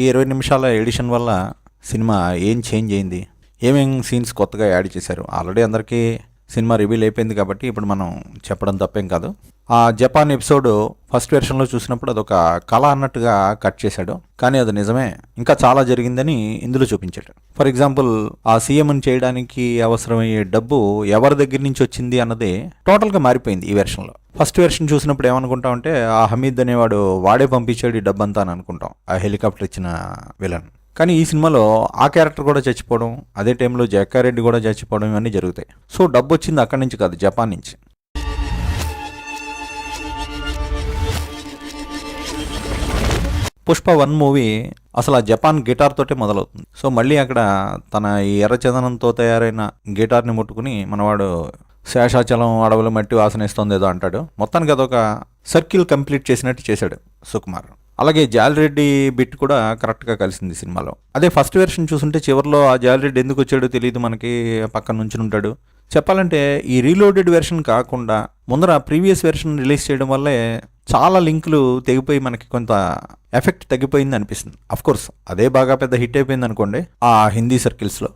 ఈ 20 నిమిషాల ఎడిషన్ వల్ల సినిమా ఏం చేంజ్ అయింది, ఏమేం సీన్స్ కొత్తగా యాడ్ చేశారు. ఆల్రెడీ అందరికీ సినిమా రివీల్ అయిపోయింది కాబట్టి ఇప్పుడు మనం చెప్పడం తప్పేం కాదు. ఆ జపాన్ ఎపిసోడ్ ఫస్ట్ వెర్షన్లో చూసినప్పుడు అదొక కళ అన్నట్టుగా కట్ చేశాడు, కానీ అది నిజమే, ఇంకా చాలా జరిగిందని ఇందులో చూపించాడు. ఫర్ ఎగ్జాంపుల్, ఆ సీఎంని చేయడానికి అవసరమయ్యే డబ్బు ఎవరి దగ్గర నుంచి వచ్చింది అన్నది టోటల్గా మారిపోయింది ఈ వెర్షన్లో. ఫస్ట్ వెర్షన్ చూసినప్పుడు ఏమనుకుంటామంటే ఆ హమీద్ అనేవాడు వాడే పంపించాడు ఈ డబ్బంతా అని అనుకుంటాం, ఆ హెలికాప్టర్ ఇచ్చిన విలన్. కానీ ఈ సినిమాలో ఆ క్యారెక్టర్ కూడా చచ్చిపోవడం, అదే టైంలో జక్కారెడ్డి కూడా చచ్చిపోవడం ఇవన్నీ జరుగుతాయి. సో డబ్బు వచ్చింది అక్కడి నుంచి కాదు, జపాన్ నుంచి. పుష్ప 1 మూవీ అసలు ఆ జపాన్ గిటార్ తోటే మొదలవుతుంది. సో మళ్ళీ అక్కడ తన ఈ ఎర్రచందనంతో తయారైన గిటార్ని ముట్టుకుని మనవాడు శేషాచలం అడవుల మట్టి వాసనేస్తోంది ఏదో అంటాడు. మొత్తానికి అదొక సర్కిల్ కంప్లీట్ చేసినట్టు చేశాడు సుకుమార్. అలాగే జాలిరెడ్డి బిట్ కూడా కరెక్ట్గా కలిసింది సినిమాలో. అదే ఫస్ట్ వెర్షన్ చూసుంటే చివరిలో ఆ జాలిరెడ్డి ఎందుకు వచ్చాడో తెలియదు మనకి, పక్కన నుంచి ఉంటాడు. చెప్పాలంటే ఈ రీలోడెడ్ వెర్షన్ కాకుండా ముందర ప్రీవియస్ వెర్షన్ రిలీజ్ చేయడం వల్లే చాలా లింకులు తెగిపోయి మనకి కొంత ఎఫెక్ట్ తగ్గిపోయింది అనిపిస్తుంది. అఫ్కోర్స్ అదే బాగా పెద్ద హిట్ అయిపోయింది అనుకోండి ఆ హిందీ సర్కిల్స్లో.